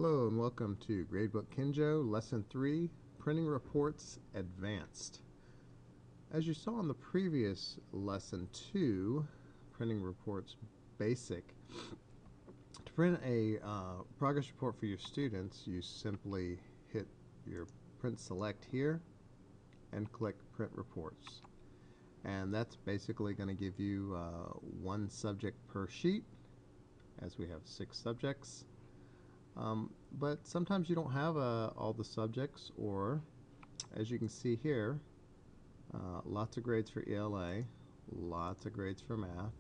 Hello and welcome to GradeBook Kenjo, Lesson 3, Printing Reports Advanced. As you saw in the previous Lesson 2, Printing Reports Basic, to print a progress report for your students, you simply hit your Print Select here and click Print Reports. And that's basically going to give you one subject per sheet, as we have 6 subjects. But sometimes you don't have all the subjects, or as you can see here, lots of grades for ELA, lots of grades for math,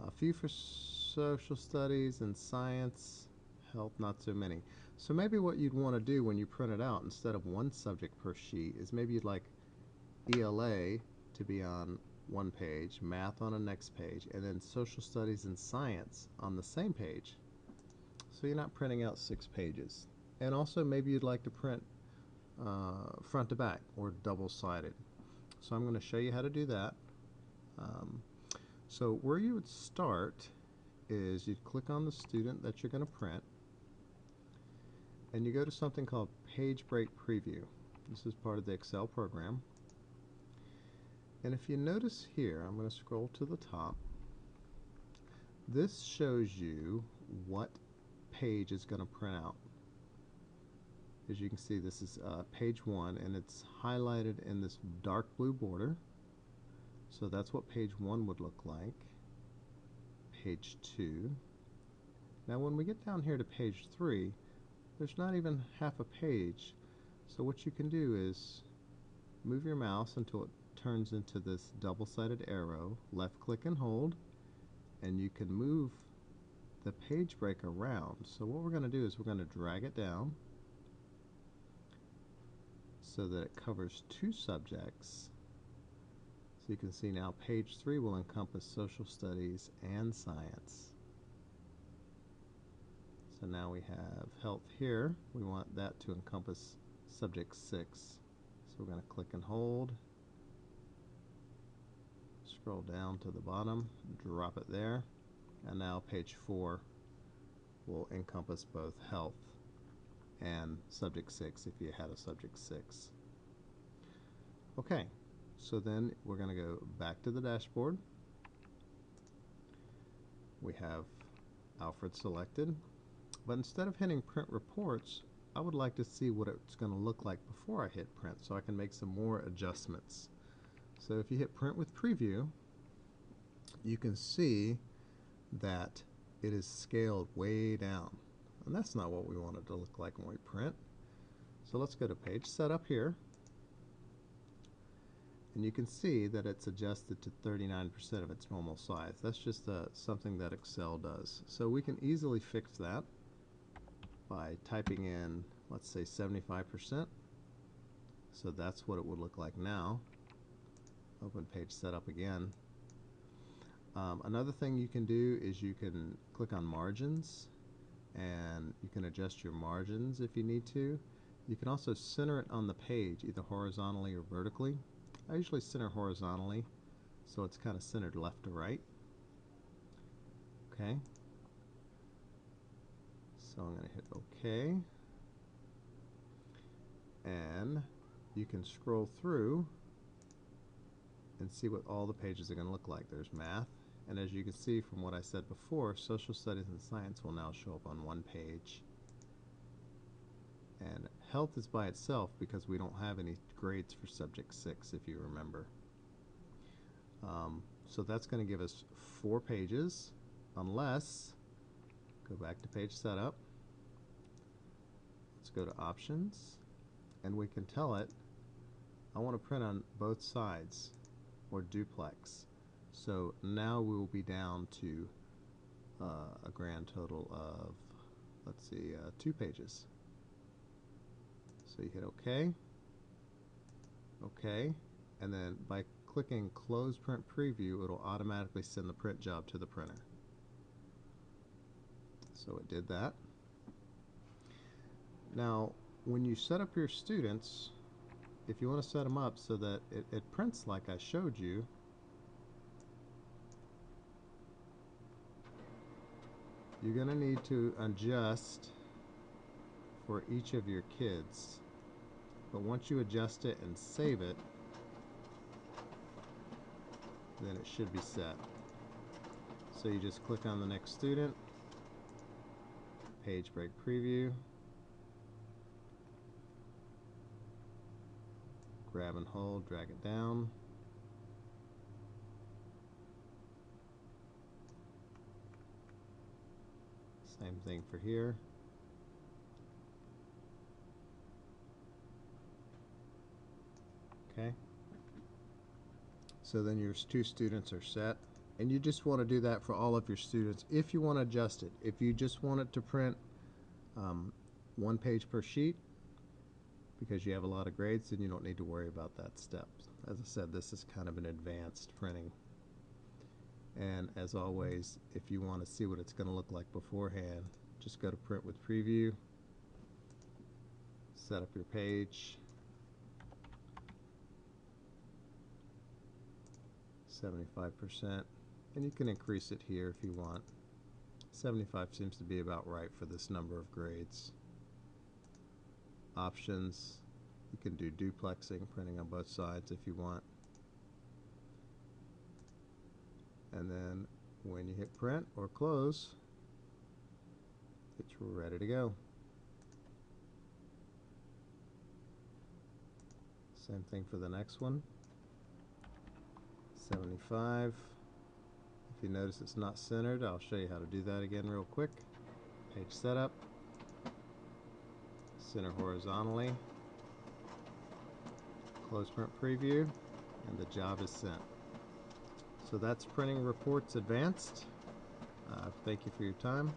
a few for social studies and science, health, not so many. So maybe what you'd want to do when you print it out, instead of one subject per sheet, is maybe you'd like ELA to be on one page, math on the next page, and then social studies and science on the same page. So you're not printing out 6 pages. And also maybe you'd like to print front to back or double-sided. So I'm going to show you how to do that. So where you would start is you'd click on the student that you're going to print, and you go to something called Page Break Preview. This is part of the Excel program. And if you notice here, I'm going to scroll to the top. This shows you what page is going to print out. As you can see, this is page 1, and it's highlighted in this dark blue border. So that's what page 1 would look like. Page 2. Now when we get down here to page 3, there's not even half a page. So what you can do is move your mouse until it turns into this double-sided arrow, left click and hold, and you can move the page break around. So what we're going to do is we're going to drag it down so that it covers 2 subjects. So you can see now page 3 will encompass social studies and science. So now we have health here. We want that to encompass subject 6. So we're going to click and hold, scroll down to the bottom, drop it there. And now page 4 will encompass both health and subject 6 if you had a subject 6. Okay, so then we're going to go back to the dashboard. We have Alfred selected, but instead of hitting Print Reports, I would like to see what it's going to look like before I hit Print, so I can make some more adjustments. So if you hit Print with Preview, you can see that it is scaled way down, and that's not what we want it to look like when we print. So let's go to Page Setup here, and you can see that it's adjusted to 39% of its normal size. That's just something that Excel does. So we can easily fix that by typing in, let's say, 75%. So that's what it would look like now. Open Page Setup again. Another thing you can do is you can click on margins, and you can adjust your margins if you need to. You can also center it on the page, either horizontally or vertically. I usually center horizontally, so it's kind of centered left to right. Okay. So I'm going to hit OK. And you can scroll through and see what all the pages are going to look like. There's math. And as you can see from what I said before, social studies and science will now show up on one page. And health is by itself because we don't have any grades for subject 6, if you remember. So that's going to give us 4 pages, unless, go back to Page Setup. Let's go to Options, and we can tell it, I want to print on both sides, or duplex. So now we will be down to a grand total of, let's see, 2 pages. So you hit OK, OK, and then by clicking Close Print Preview, it'll automatically send the print job to the printer. So it did that. Now, when you set up your students, if you want to set them up so that it prints like I showed you, you're going to need to adjust for each of your kids. But once you adjust it and save it, then it should be set. So you just click on the next student, page break preview, grab and hold, drag it down. Same thing for here. Okay. So then your two students are set. And you just want to do that for all of your students if you want to adjust it. If you just want it to print one page per sheet because you have a lot of grades, then you don't need to worry about that step. As I said, this is kind of an advanced printing. And as always, if you want to see what it's going to look like beforehand, just go to print with preview, set up your page, 75%, and you can increase it here if you want. 75 seems to be about right for this number of grades. Options, you can do duplexing, printing on both sides if you want. And then when you hit print or close, it's ready to go. Same thing for the next one. 75. If you notice it's not centered, I'll show you how to do that again real quick. Page setup, center horizontally, close print preview, and the job is sent. So that's Printing Reports Advanced. Thank you for your time.